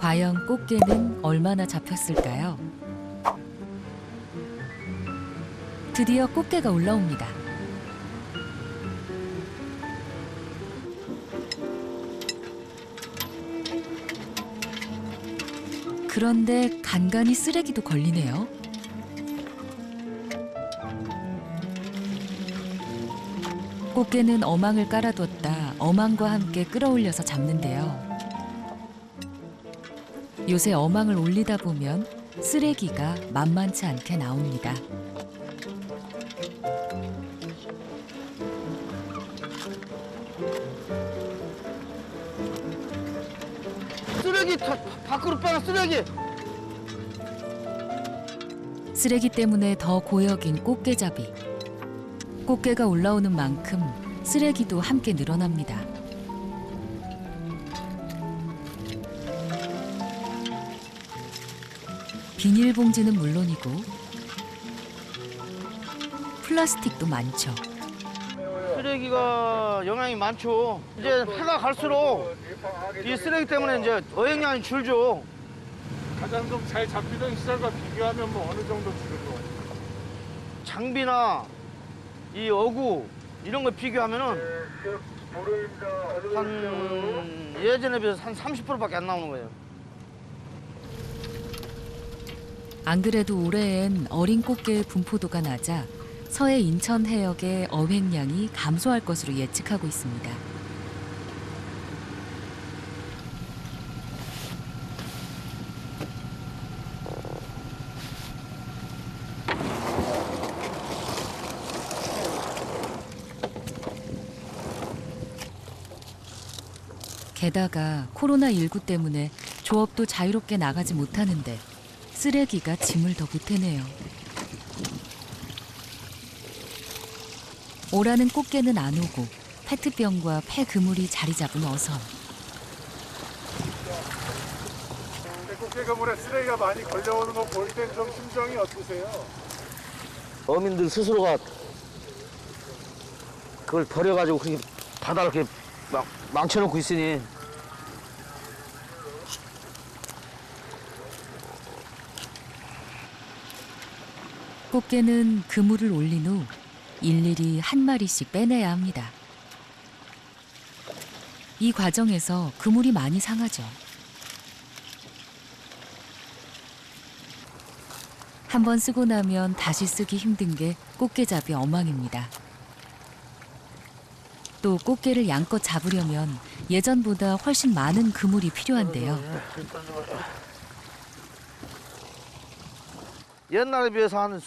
과연 꽃게는 얼마나 잡혔을까요? 드디어 꽃게가 올라옵니다. 그런데 간간히 쓰레기도 걸리네요. 꽃게는 어망을 깔아뒀다 어망과 함께 끌어올려서 잡는데요. 요새 어망을 올리다 보면 쓰레기가 만만치 않게 나옵니다. 쓰레기 다 밖으로 빼라, 쓰레기. 쓰레기 때문에 더 고역인 꽃게잡이. 꽃게가 올라오는 만큼 쓰레기도 함께 늘어납니다. 비닐봉지는 물론이고 플라스틱도 많죠. 쓰레기가 영향이 많죠. 이제 해가 갈수록 이 쓰레기 때문에 이제 어획량이 줄죠. 가장 좀 잘 잡히던 시절과 비교하면 뭐 어느 정도 줄고? 장비나 이 어구 이런 거 비교하면은 한 예전에 비해서 한 30%밖에 안 나오는 거예요. 안 그래도 올해엔 어린 꽃게의 분포도가 낮아 서해 인천 해역의 어획량이 감소할 것으로 예측하고 있습니다. 게다가 코로나19 때문에 조업도 자유롭게 나가지 못하는데 쓰레기가 짐을 더 보태네요. 오라는 꽃게는 안 오고 페트병과 폐그물이 자리 잡은 어선. 꽃게 그물에 쓰레기가 많이 걸려오는 거 볼 땐 좀 심정이 어떠세요? 어민들 스스로가 그걸 버려가지고 그렇게 바다를 이렇게 막 망쳐놓고 있으니 꽃게는 그물을 올린 후 일일이 한 마리씩 빼내야 합니다. 이 과정에서 그물이 많이 상하죠. 한번 쓰고 나면 다시 쓰기 힘든 게 꽃게잡이 어망입니다. 또 꽃게를 양껏 잡으려면 예전보다 훨씬 많은 그물이 필요한데요. 옛날에 비해서 한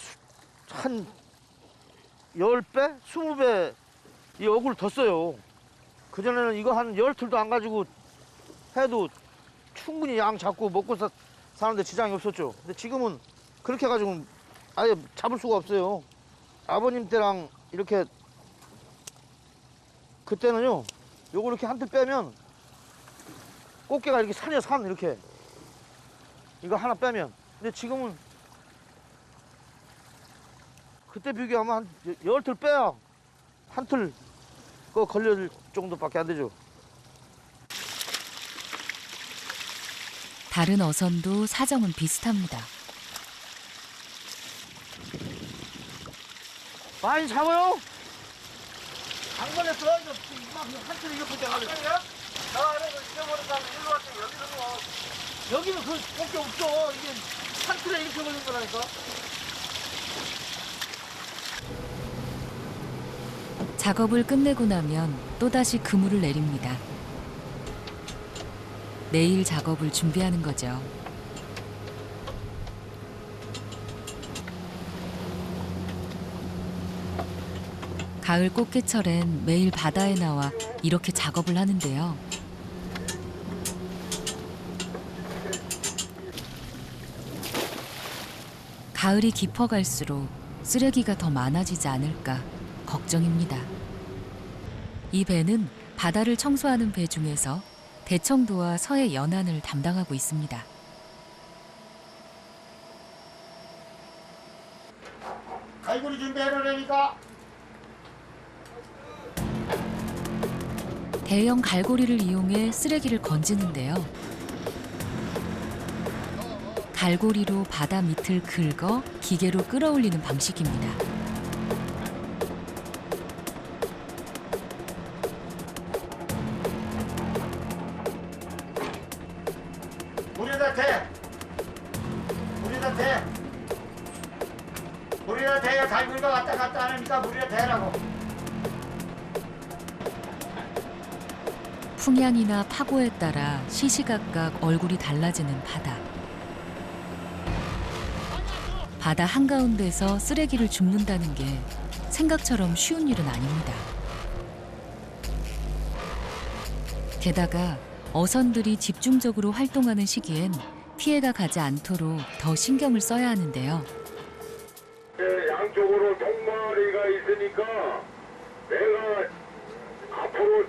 10배? 20배 이 어구를 더 써요. 그전에는 이거 한 10틀도 안 가지고 해도 충분히 양 잡고 먹고 사는데 지장이 없었죠. 근데 지금은 그렇게 해가지고 아예 잡을 수가 없어요. 아버님 때랑 이렇게 그때는요, 요거 이렇게 한 틀 빼면 꽃게가 이렇게 산이야, 산 이렇게. 이거 하나 빼면. 근데 지금은 그때 비교하면 한 10틀 빼야 한 틀 그거 걸릴 정도밖에 안 되죠. 다른 어선도 사정은 비슷합니다. 많이 잡아요? 당번에 들어가서 한 틀 이렇게 돼가지고. 나 안에 잊어버린 다음에 일로 왔더니 여기는 그 꽃게 없어. 이게 한 틀에 이렇게 걸린 거라니까. 작업을 끝내고 나면 또다시 그물을 내립니다. 내일 작업을 준비하는 거죠. 가을 꽃게철엔 매일 바다에 나와 이렇게 작업을 하는데요. 가을이 깊어갈수록 쓰레기가 더 많아지지 않을까 걱정입니다. 이 배는 바다를 청소하는 배 중에서 대청도와 서해 연안을 담당하고 있습니다. 갈고리 준비해놓으니까. 대형 갈고리를 이용해 쓰레기를 건지는데요. 갈고리로 바다 밑을 긁어 기계로 끌어올리는 방식입니다. 물에다 대. 물에다 대. 물에다 대야 갈고리가 왔다 갔다 하니까 물에다 대라고. 풍향이나 파고에 따라 시시각각 얼굴이 달라지는 바다. 바다 한가운데서 쓰레기를 줍는다는 게 생각처럼 쉬운 일은 아닙니다. 게다가 어선들이 집중적으로 활동하는 시기엔 피해가 가지 않도록 더 신경을 써야 하는데요. 양쪽으로 통마리가 있으니까 내가 앞으로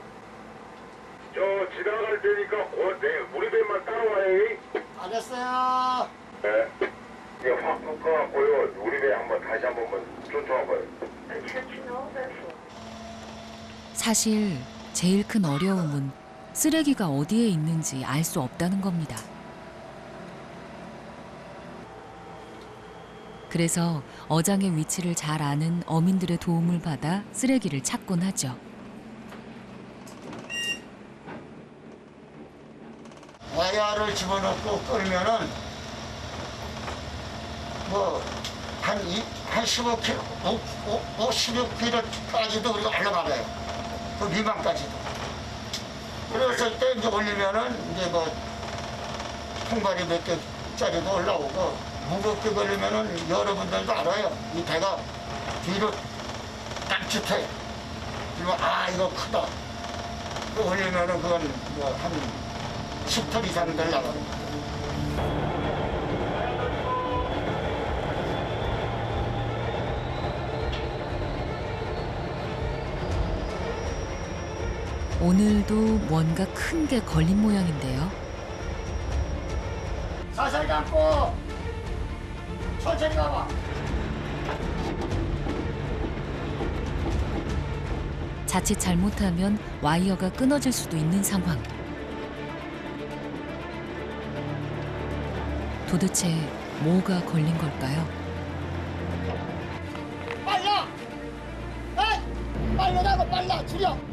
지나갈 테니까 우리 배만 따라와요. 알았어요. 네. 이게 확 꺾어갖고요. 우리 배 한번 다시 한 번만 쫓아와봐요. 사실 제일 큰 어려움은 쓰레기가 어디에 있는지 알 수 없다는 겁니다. 그래서 어장의 위치를 잘 아는 어민들의 도움을 받아 쓰레기를 찾곤 하죠. 와이어를 집어넣고 끌면은 한 15km, 16km까지도 우리가 올라가요. 그 미만까지도. 그랬을 때 이제 올리면은 이제 통발이 몇 개짜리도 올라오고 무겁게 걸리면은 여러분들도 알아요. 이 배가 뒤로 딴짓해. 그리고 이거 크다. 그 올리면은 그건 한 10톤 이상 되려고. 오늘도 뭔가 큰 게 걸린 모양인데요. 살살 감고 천천히 가봐. 자칫 잘못하면 와이어가 끊어질 수도 있는 상황. 도대체 뭐가 걸린 걸까요? 빨라! 빨라라고 빨라! 줄여!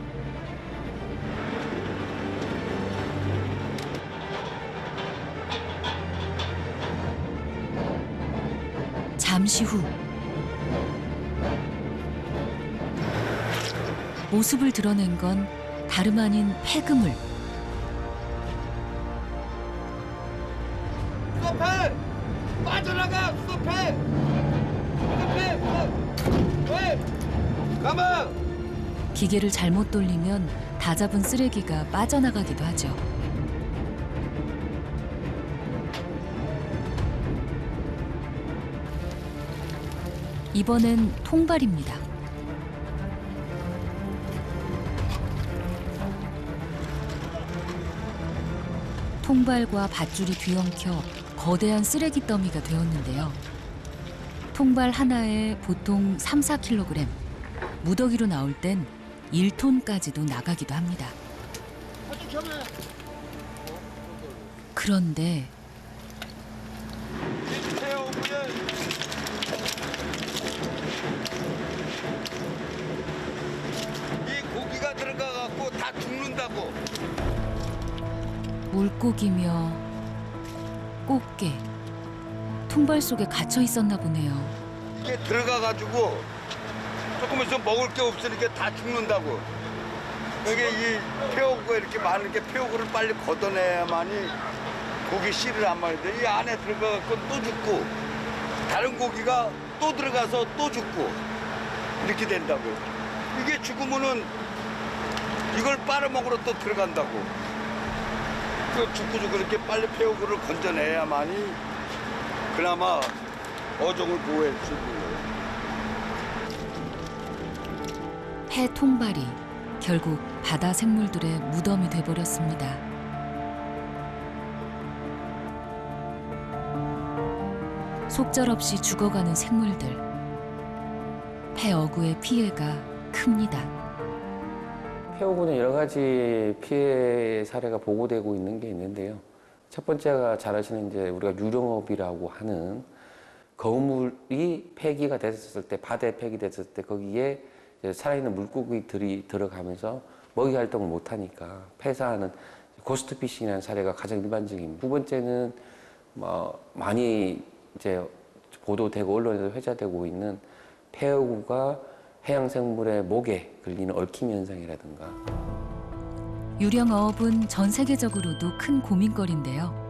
잠시 후 모습을 드러낸 건 다름 아닌 폐그물. 수업해! 빠져나가! 수업해! 수업해! 왜? 가만! 기계를 잘못 돌리면 다 잡은 쓰레기가 빠져나가기도 하죠. 이번엔 통발입니다. 통발과 밧줄이 뒤엉켜 거대한 쓰레기 더미가 되었는데요. 통발 하나에 보통 3-4kg, 무더기로 나올 땐 1톤까지도 나가기도 합니다. 그런데 이 고기가 들어가갖고 다 죽는다고. 물고기며 꽃게, 통발 속에 갇혀 있었나 보네요. 이게 들어가가지고 조금 있으면 먹을 게 없으니까 다 죽는다고. 여기 이 폐옥구가 이렇게 많은 게 폐옥구를 빨리 걷어내야만이 고기 씨를 안 말인데 이 안에 들어가갖고 또 죽고 다른 고기가 또 들어가서 또 죽고 이렇게 된다고. 이게 죽으면은 이걸 빨아먹으러 또 들어간다고. 그 죽고 이렇게 빨리 폐옥구를 건져내야만이 그나마 어종을 보호할 수 있는 거예요. 폐 통발이 결국 바다 생물들의 무덤이 돼버렸습니다. 속절없이 죽어가는 생물들. 폐 어구의 피해가 큽니다. 폐허구는 여러 가지 피해 사례가 보고되고 있는 게 있는데요. 첫 번째가 잘 아시는 이제 우리가 유령업이라고 하는 거물이 폐기가 됐을 때, 바다에 폐기됐을 때 거기에 이제 살아있는 물고기들이 들어가면서 먹이 활동을 못하니까 폐사하는 고스트피싱이라는 사례가 가장 일반적입니다. 두 번째는 많이 이제 보도되고 언론에서 회자되고 있는 폐어구가 해양생물의 목에 걸리는 얽힘 현상이라든가. 유령어업은 전 세계적으로도 큰 고민거리인데요.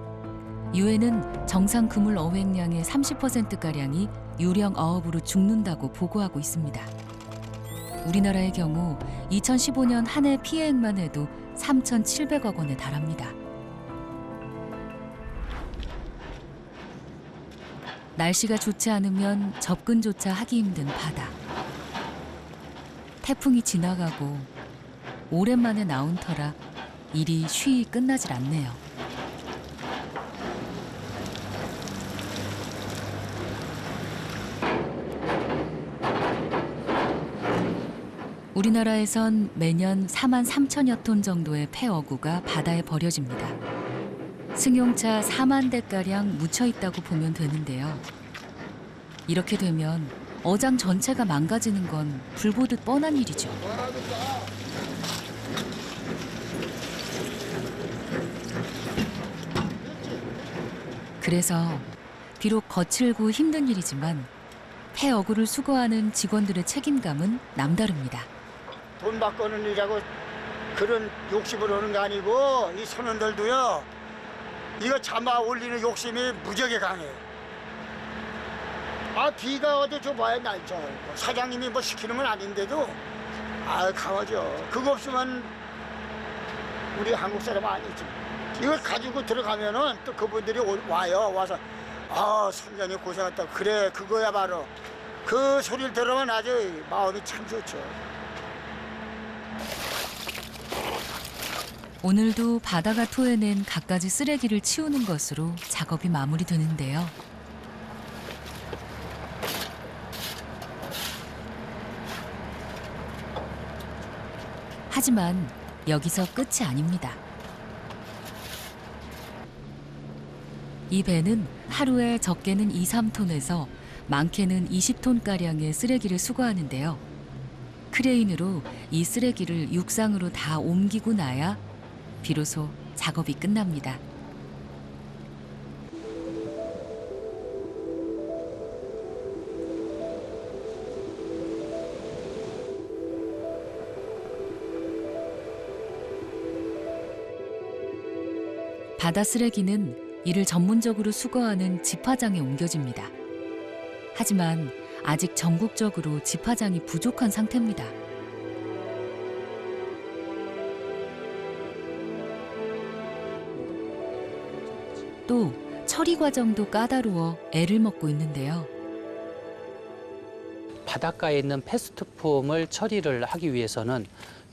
유엔은 정상 그물 어획량의 30%가량이 유령어업으로 죽는다고 보고하고 있습니다. 우리나라의 경우 2015년 한 해 피해액만 해도 3,700억 원에 달합니다. 날씨가 좋지 않으면 접근조차 하기 힘든 바다. 태풍이 지나가고 오랜만에 나온 터라 일이 쉬이 끝나질 않네요. 우리나라에선 매년 4만 3천여 톤 정도의 폐어구가 바다에 버려집니다. 승용차 4만 대가량 묻혀 있다고 보면 되는데요. 이렇게 되면 어장 전체가 망가지는 건 불보듯 뻔한 일이죠. 그래서 비록 거칠고 힘든 일이지만 폐어구를 수거하는 직원들의 책임감은 남다릅니다. 돈 바꾸는 일이라고 그런 욕심을 하는 거 아니고 이 선원들도요. 이거 잡아 올리는 욕심이 무지하게 강해요. 비가 어디 줘봐야 날죠. 사장님이 뭐 시키는 건 아닌데도 강하죠. 그거 없으면 우리 한국 사람 아니지. 이걸 가지고 들어가면은 또 그분들이 와서 선장님 고생했다. 그래 그거야 바로. 그 소리를 들으면 아주 마음이 참 좋죠. 오늘도 바다가 토해낸 갖가지 쓰레기를 치우는 것으로 작업이 마무리되는데요. 하지만 여기서 끝이 아닙니다. 이 배는 하루에 적게는 2, 3톤에서 많게는 20톤가량의 쓰레기를 수거하는데요. 크레인으로 이 쓰레기를 육상으로 다 옮기고 나야 비로소 작업이 끝납니다. 바다 쓰레기는 이를 전문적으로 수거하는 집화장에 옮겨집니다. 하지만 아직 전국적으로 집화장이 부족한 상태입니다. 또 처리 과정도 까다로워 애를 먹고 있는데요. 바닷가에 있는 패스트폼을 처리를 하기 위해서는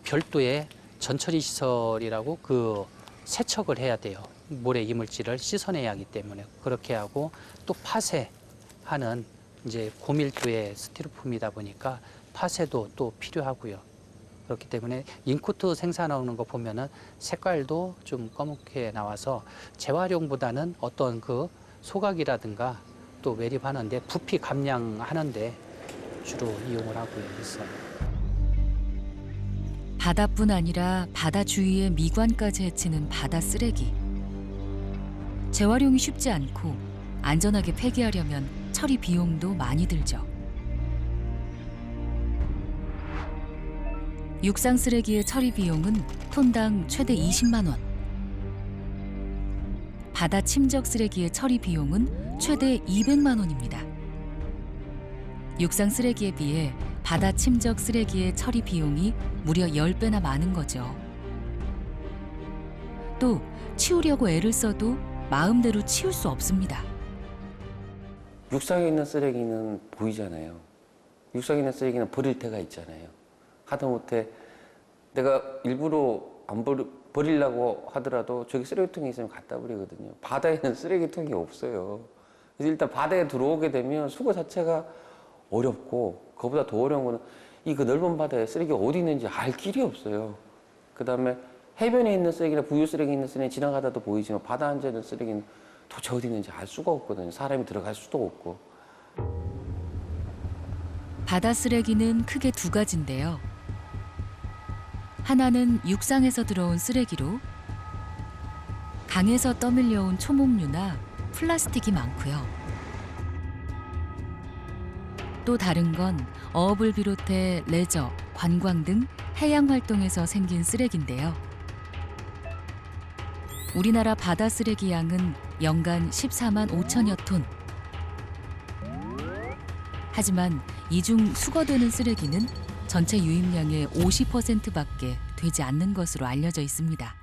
별도의 전처리 시설이라고 그 세척을 해야 돼요. 모래 이물질을 씻어내야 하기 때문에 그렇게 하고 또 파쇄하는 이제 고밀도의 스티로폼이다 보니까 파쇄도 또 필요하고요. 그렇기 때문에 인코트 생산하는 거 보면은 색깔도 좀 검게 나와서 재활용보다는 어떤 그 소각이라든가 또 매립하는데 부피 감량하는데 주로 이용을 하고 있어요. 바다뿐 아니라 바다 주위의 미관까지 해치는 바다 쓰레기. 재활용이 쉽지 않고 안전하게 폐기하려면 처리 비용도 많이 들죠. 육상 쓰레기의 처리 비용은 톤당 최대 20만 원. 바다 침적 쓰레기의 처리 비용은 최대 200만 원입니다. 육상 쓰레기에 비해 바다 침적 쓰레기의 처리 비용이 무려 10배나 많은 거죠. 또 치우려고 애를 써도 마음대로 치울 수 없습니다. 육상에 있는 쓰레기는 보이잖아요. 육상에 있는 쓰레기는 버릴 때가 있잖아요. 하다못해 내가 일부러 안 버리려고 하더라도 저기 쓰레기통이 있으면 갖다 버리거든요. 바다에는 쓰레기통이 없어요. 그래서 일단 바다에 들어오게 되면 수거 자체가 어렵고, 그보다 더 어려운 거는 이 그 넓은 바다에 쓰레기가 어디 있는지 알 길이 없어요. 그 다음에 해변에 있는 쓰레기나 부유 쓰레기 있는 쓰레기는 지나가다도 보이지만 바다 안에 있는 쓰레기는 도대체 어디 있는지 알 수가 없거든요. 사람이 들어갈 수도 없고. 바다 쓰레기는 크게 두 가지인데요. 하나는 육상에서 들어온 쓰레기로 강에서 떠밀려온 초목류나 플라스틱이 많고요. 또 다른 건 어업을 비롯해 레저, 관광 등 해양 활동에서 생긴 쓰레기인데요. 우리나라 바다 쓰레기 양은 연간 14만 5천여 톤. 하지만 이 중 수거되는 쓰레기는 전체 유입량의 50%밖에 되지 않는 것으로 알려져 있습니다.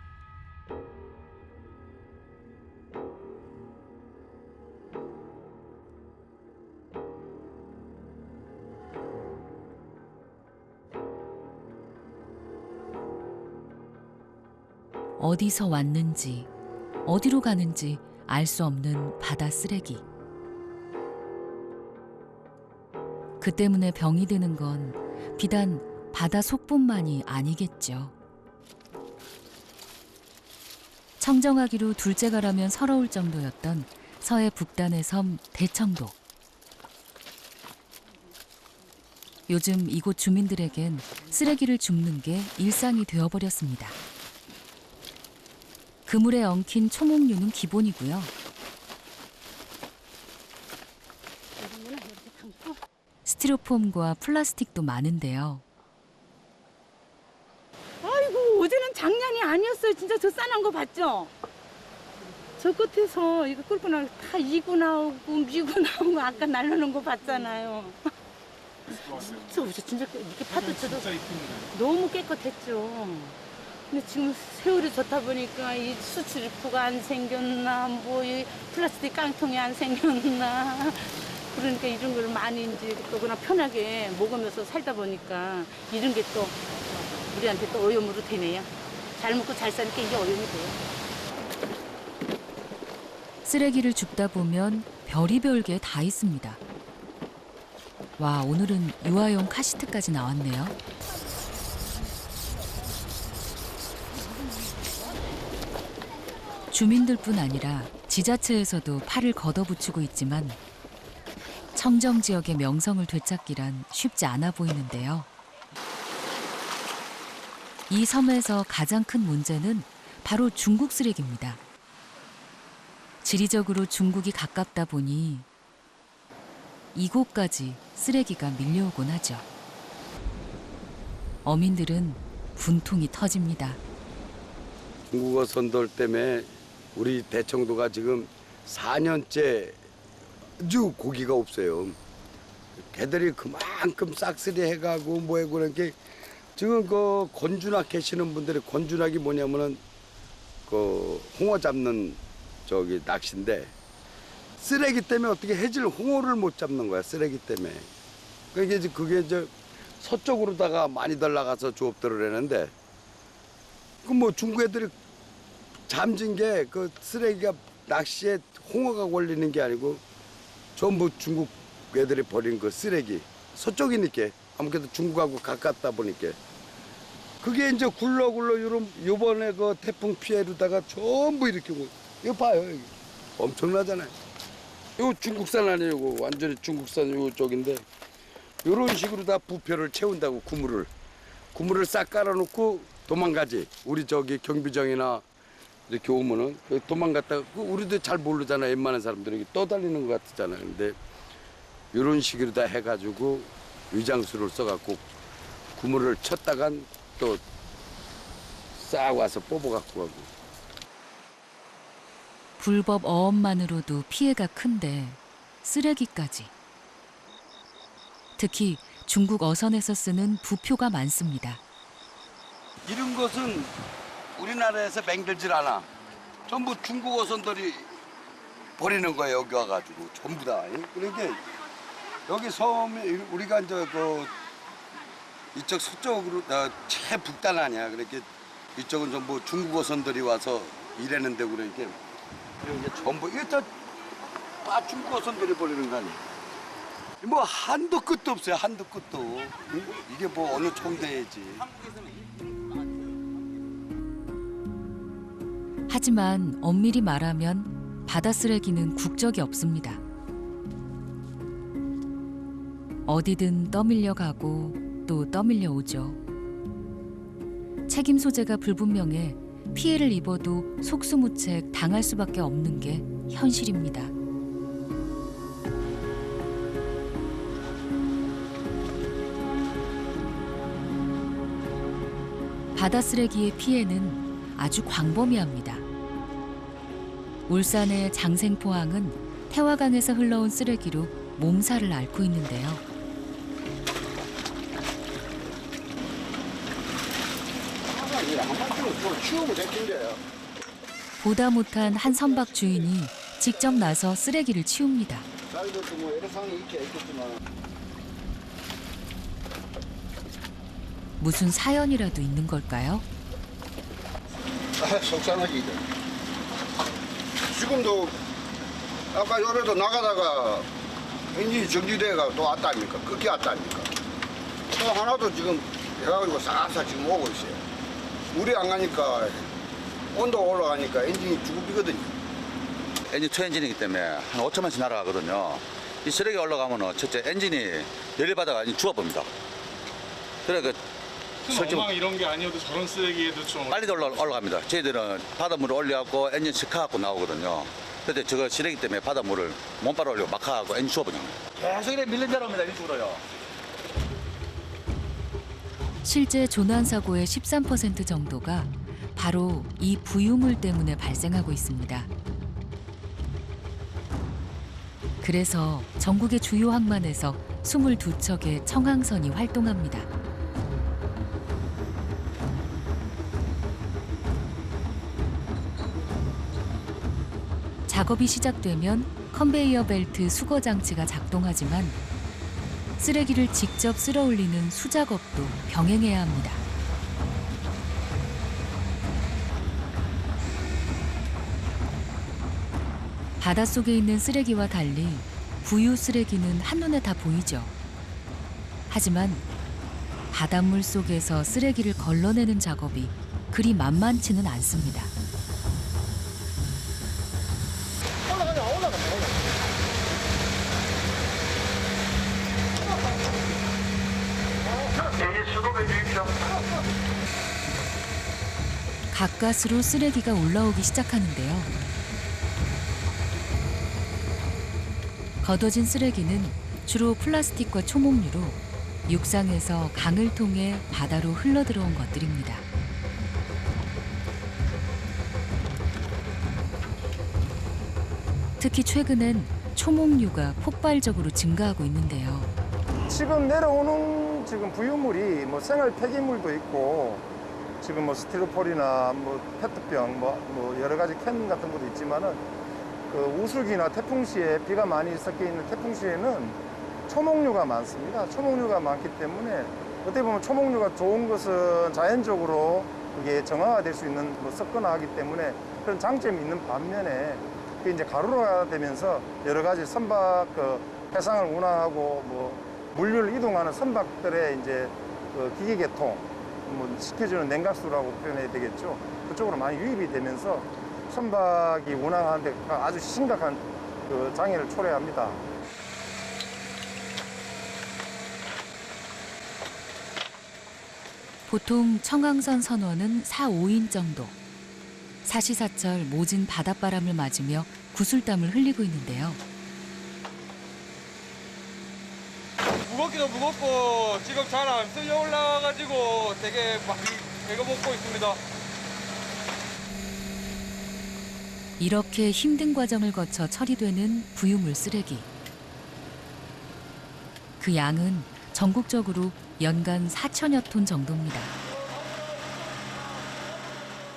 어디서 왔는지, 어디로 가는지 알 수 없는 바다 쓰레기. 그 때문에 병이 드는 건 비단 바다 속뿐만이 아니겠죠. 청정하기로 둘째가라면 서러울 정도였던 서해 북단의 섬 대청도. 요즘 이곳 주민들에겐 쓰레기를 줍는 게 일상이 되어버렸습니다. 그물에 엉킨 초목류는 기본이고요. 스티로폼과 플라스틱도 많은데요. 아이고, 어제는 장난이 아니었어요. 진짜 저 싸난 거 봤죠? 저 끝에서 이거 끌고 나고 다 이고 나오고 미고 나오고 아까 날라놓은 거 봤잖아요. 진짜 이렇게 파도 쳐도 너무 깨끗했죠. 근데 지금 세월이 좋다 보니까 이 수출입구가 안 생겼나, 뭐 이 플라스틱 깡통이 안 생겼나. 그러니까 이런 걸 많이 이제 또 그냥 편하게 먹으면서 살다 보니까 이런 게 또 우리한테 또 오염으로 되네요. 잘 먹고 잘 사니까 이게 오염이 돼요. 쓰레기를 줍다 보면 별의별 게 다 있습니다. 와, 오늘은 유아용 카시트까지 나왔네요. 주민들뿐 아니라 지자체에서도 팔을 걷어붙이고 있지만 청정 지역의 명성을 되찾기란 쉽지 않아 보이는데요. 이 섬에서 가장 큰 문제는 바로 중국 쓰레기입니다. 지리적으로 중국이 가깝다 보니 이곳까지 쓰레기가 밀려오곤 하죠. 어민들은 분통이 터집니다. 중국어 선돌 때문에 우리 대청도가 지금 4년째 아주 고기가 없어요. 개들이 그만큼 싹쓸이 해가고 뭐해 그런 게 지금 그 건주낙 계시는 분들이 건주낙이 뭐냐면은 그 홍어 잡는 저기 낚시인데 쓰레기 때문에 어떻게 해질 홍어를 못 잡는 거야. 쓰레기 때문에. 그게 이제 서쪽으로다가 많이들 나가서 조업들을 했는데 그 뭐 중국 애들이 잠진 게 그 쓰레기가 낚시에 홍어가 걸리는 게 아니고 전부 중국 애들이 버린 그 쓰레기. 서쪽이니까 아무래도 중국하고 가깝다 보니까 그게 이제 굴러굴러 요번에 그 태풍 피해로다가 전부 이렇게 이거 봐요. 여기. 엄청나잖아요. 이거 중국산 아니에요. 이거 완전히 중국산 요쪽인데 이런 식으로 다 부표를 채운다고 구물을 싹 깔아놓고 도망가지. 우리 저기 경비정이나 이렇게 오면은 도망갔다가 우리도 잘 모르잖아. 웬만한 사람들이 떠달리는 것 같잖아요. 근데 이런 식으로 다 해가지고 위장수를 써갖고 구물을 쳤다간 또 싹 와서 뽑아갖고 가고. 불법 어업만으로도 피해가 큰데 쓰레기까지. 특히 중국 어선에서 쓰는 부표가 많습니다. 이런 것은 우리나라에서 맹들질 않아. 전부 중국 어선들이 버리는 거예요. 여기 와가지고 전부 다. 그러니까 여기 섬에 우리가 이제 그 이쪽 서쪽으로 최북단 아니야. 그렇게 이쪽은 전부 중국 어선들이 와서 일하는데 그러니까 이게 전부 이게 다 중국 어선들이 버리는 거 아니야. 뭐 한도 끝도 없어요. 한도 끝도. 이게 뭐 어느 정도야지. 하지만 엄밀히 말하면 바다 쓰레기는 국적이 없습니다. 어디든 떠밀려 가고 또 떠밀려 오죠. 책임 소재가 불분명해 피해를 입어도 속수무책 당할 수밖에 없는 게 현실입니다. 바다 쓰레기의 피해는 아주 광범위합니다. 울산의 장생포항은 태화강에서 흘러온 쓰레기로 몸살을 앓고 있는데요. 보다 못한 한 선박 주인이 직접 나서 쓰레기를 치웁니다. 무슨 사연이라도 있는 걸까요? 속상하지. 지금도 아까 요래도 나가다가 엔진이 정지돼가 또 왔다 아닙니까? 끝이 왔다 아닙니까? 또 하나도 지금 해가지고 싹싹 지금 오고 있어요. 물이 안 가니까 온도가 올라가니까 엔진이 죽음이거든요. 엔진 투엔진이기 때문에 한 5천만씩 날아가거든요. 이 쓰레기 올라가면은 첫째 엔진이 열이 받아가 죽어봅니다. 그래 엉망 이런 게 아니어도 저런 쓰레기에도 좀 빨리 올라갑니다. 저희들은 바닷물을 올려갖고 엔진 스카갖고 나오거든요. 근데 저거 쓰레기 때문에 바닷물을 몸바로 올려 막하고 엔진 죽어버려요. 계속 이래 밀린 자랍니다. 이쪽으로요. 실제 조난 사고의 13% 정도가 바로 이 부유물 때문에 발생하고 있습니다. 그래서 전국의 주요 항만에서 22척의 청항선이 활동합니다. 작업이 시작되면 컨베이어 벨트 수거 장치가 작동하지만 쓰레기를 직접 쓸어 올리는 수작업도 병행해야 합니다. 바닷속에 있는 쓰레기와 달리 부유 쓰레기는 한눈에 다 보이죠. 하지만 바닷물 속에서 쓰레기를 걸러내는 작업이 그리 만만치는 않습니다. 가까스로 쓰레기가 올라오기 시작하는데요. 걷어진 쓰레기는 주로 플라스틱과 초목류로 육상에서 강을 통해 바다로 흘러들어온 것들입니다. 특히 최근엔 초목류가 폭발적으로 증가하고 있는데요. 지금 내려오는 지금 부유물이 뭐 생활 폐기물도 있고 지금 뭐 스티로폴이나 뭐 페트병 뭐 여러 가지 캔 같은 것도 있지만은 그 우수기나 태풍 시에 비가 많이 섞여 있는 태풍 시에는 초목류가 많습니다. 초목류가 많기 때문에 어떻게 보면 초목류가 좋은 것은 자연적으로 그게 정화가 될 수 있는 뭐 섞거나 하기 때문에 그런 장점이 있는 반면에 그게 이제 가루가 되면서 여러 가지 선박 그 해상을 운항하고 뭐 물류를 이동하는 선박들의 이제 그 기계 개통 뭐 시켜주는 냉각수라고 표현해야 되겠죠. 그쪽으로 많이 유입이 되면서 선박이 운항하는데 아주 심각한 그 장애를 초래합니다. 보통 청항선 선원은 4, 5인 정도. 사시사철 모진 바닷바람을 맞으며 구슬땀을 흘리고 있는데요. 무겁기도 무겁고 지금 잘 안 쓸려 올라가가지고 되게 많이 배고먹고 있습니다. 이렇게 힘든 과정을 거쳐 처리되는 부유물 쓰레기. 그 양은 전국적으로 연간 4천여 톤 정도입니다.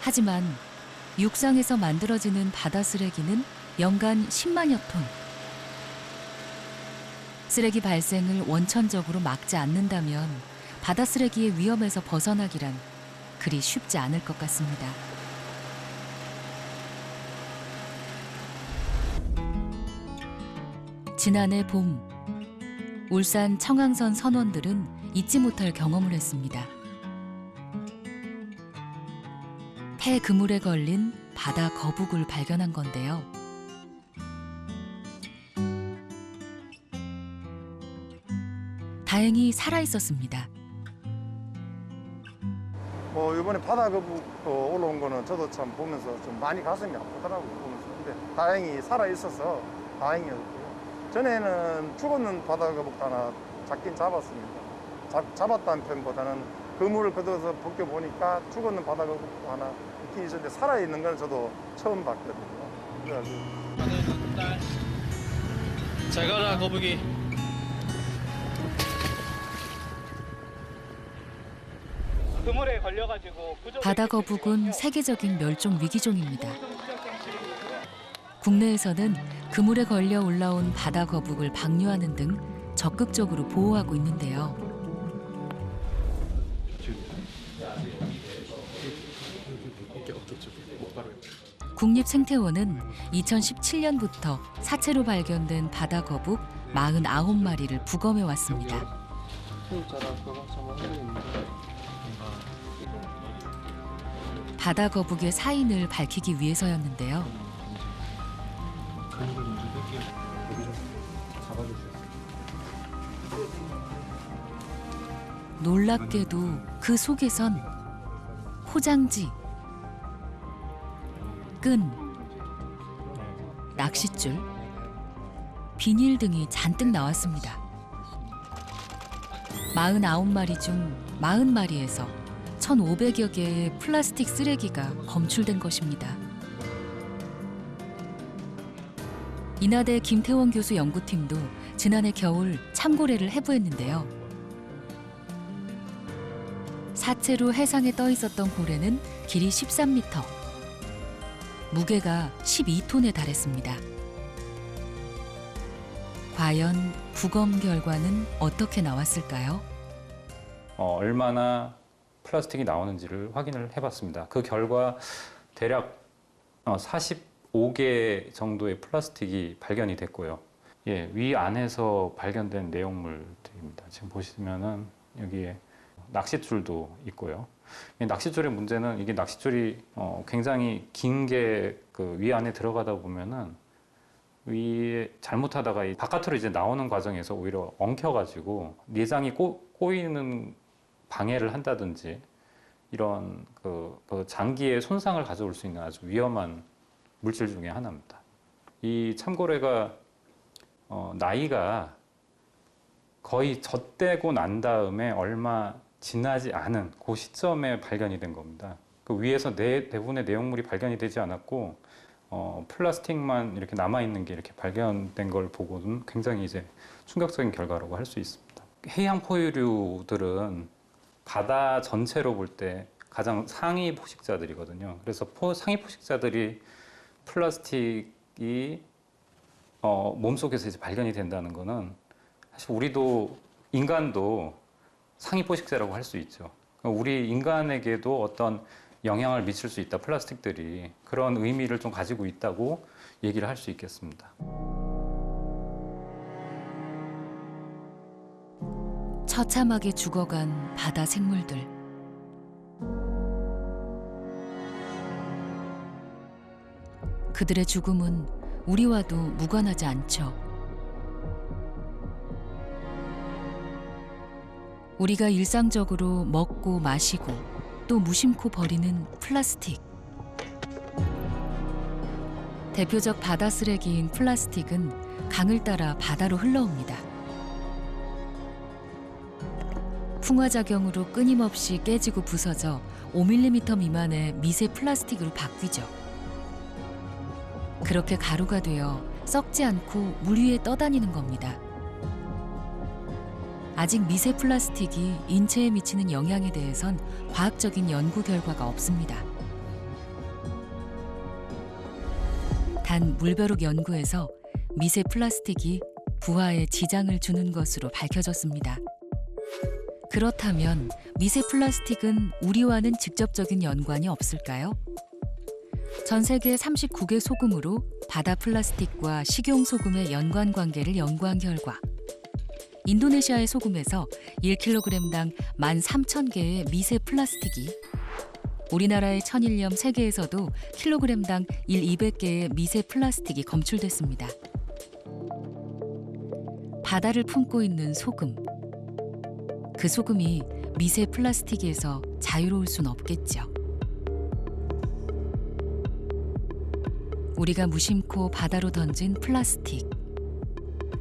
하지만 육상에서 만들어지는 바다 쓰레기는 연간 10만여 톤. 쓰레기 발생을 원천적으로 막지 않는다면 바다 쓰레기의 위험에서 벗어나기란 그리 쉽지 않을 것 같습니다. 지난해 봄, 울산 청항선 선원들은 잊지 못할 경험을 했습니다. 폐 그물에 걸린 바다 거북을 발견한 건데요. 다행히 살아 있었습니다. 이번에 바다 거북 올라온 거는 저도 참 보면서 좀 많이 가슴이 아프더라고요. 보면서. 근데 다행히 살아 있어서 다행이었고요. 전에는 죽었는 바다 거북 하나 잡긴 잡았습니다. 잡았다는 편보다는 그물을 걷어서 벗겨보니까 죽었는 바다 거북 하나 있긴 있었는데 살아있는 건 저도 처음 봤거든요. 그래가지고. 잘 가라 거북이. 그물에 걸려가지고 바다 거북은 세계적인 멸종 위기종입니다. 국내에서는 그물에 걸려 올라온 바다 거북을 방류하는 등 적극적으로 보호하고 있는데요. 국립생태원은 2017년부터 사체로 발견된 바다 거북 49마리를 부검해 왔습니다. 바다 거북의 사인을 밝히기 위해서였는데요. 놀랍게도 그 속에선 포장지, 끈, 낚싯줄, 비닐 등이 잔뜩 나왔습니다. 49마리 중 40마리에서 1,500여 개의 플라스틱 쓰레기가 검출된 것입니다. 인하대 김태원 교수 연구팀도 지난해 겨울 참고래를 해부했는데요. 사체로 해상에 떠 있었던 고래는 길이 13m, 무게가 12톤에 달했습니다. 과연 부검 결과는 어떻게 나왔을까요? 얼마나 플라스틱이 나오는지를 확인을 해봤습니다. 그 결과 대략 45개 정도의 플라스틱이 발견이 됐고요. 예, 위 안에서 발견된 내용물들입니다. 지금 보시면은 여기에 낚싯줄도 있고요. 낚싯줄의 문제는 이게 낚싯줄이 굉장히 긴 게 그 위 안에 들어가다 보면은 위에 잘못하다가 바깥으로 이제 나오는 과정에서 오히려 엉켜가지고 내장이 꼬이는 방해를 한다든지 이런 그 장기에 손상을 가져올 수 있는 아주 위험한 물질 중에 하나입니다. 이 참고래가 나이가 거의 젖대고 난 다음에 얼마 지나지 않은 그 시점에 발견이 된 겁니다. 그 위에서 대부분의 내용물이 발견이 되지 않았고 플라스틱만 이렇게 남아 있는 게 이렇게 발견된 걸 보고는 굉장히 이제 충격적인 결과라고 할 수 있습니다. 해양 포유류들은 바다 전체로 볼 때 가장 상위 포식자들이거든요. 그래서 상위 포식자들이 플라스틱이 몸속에서 이제 발견이 된다는 거는 사실 인간도 상위 포식자라고 할 수 있죠. 우리 인간에게도 어떤 영향을 미칠 수 있다, 플라스틱들이. 그런 의미를 좀 가지고 있다고 얘기를 할 수 있겠습니다. 처참하게 죽어간 바다 생물들. 그들의 죽음은 우리와도 무관하지 않죠. 우리가 일상적으로 먹고 마시고 또 무심코 버리는 플라스틱. 대표적 바다 쓰레기인 플라스틱은 강을 따라 바다로 흘러옵니다. 풍화작용으로 끊임없이 깨지고 부서져 5mm 미만의 미세 플라스틱으로 바뀌죠. 그렇게 가루가 되어 썩지 않고 물 위에 떠다니는 겁니다. 아직 미세 플라스틱이 인체에 미치는 영향에 대해선 과학적인 연구 결과가 없습니다. 단 물벼룩 연구에서 미세 플라스틱이 부화에 지장을 주는 것으로 밝혀졌습니다. 그렇다면 미세 플라스틱은 우리와는 직접적인 연관이 없을까요? 전 세계 39개 소금으로 바다 플라스틱과 식용 소금의 연관 관계를 연구한 결과 인도네시아의 소금에서 1kg당 13,000개의 미세 플라스틱이 우리나라의 천일염 세계에서도 킬로그램당 200개의 미세 플라스틱이 검출됐습니다. 바다를 품고 있는 소금. 그 소금이 미세 플라스틱에서 자유로울 순 없겠죠. 우리가 무심코 바다로 던진 플라스틱.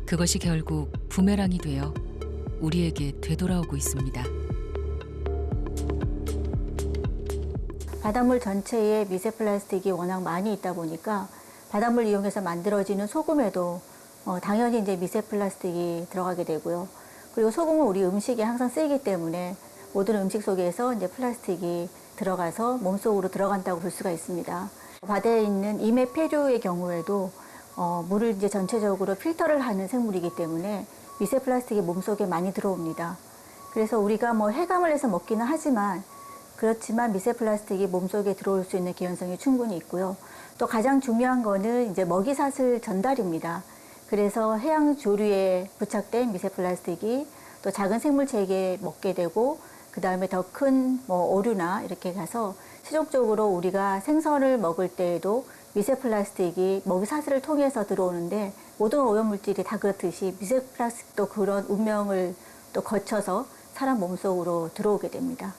그것이 결국 부메랑이 되어 우리에게 되돌아오고 있습니다. 바닷물 전체에 미세 플라스틱이 워낙 많이 있다 보니까 바닷물 이용해서 만들어지는 소금에도 당연히 이제 미세 플라스틱이 들어가게 되고요. 그리고 소금은 우리 음식에 항상 쓰이기 때문에 모든 음식 속에서 이제 플라스틱이 들어가서 몸속으로 들어간다고 볼 수가 있습니다. 바다에 있는 이메페류의 경우에도 물을 이제 전체적으로 필터를 하는 생물이기 때문에 미세 플라스틱이 몸속에 많이 들어옵니다. 그래서 우리가 뭐 해감을 해서 먹기는 하지만 그렇지만 미세 플라스틱이 몸속에 들어올 수 있는 개연성이 충분히 있고요. 또 가장 중요한 거는 이제 먹이사슬 전달입니다. 그래서 해양 조류에 부착된 미세 플라스틱이 또 작은 생물체에게 먹게 되고 그 다음에 더 큰 뭐 어류나 이렇게 가서 최종적으로 우리가 생선을 먹을 때에도 미세 플라스틱이 먹이사슬을 통해서 들어오는데 모든 오염물질이 다 그렇듯이 미세 플라스틱도 그런 운명을 또 거쳐서 사람 몸속으로 들어오게 됩니다.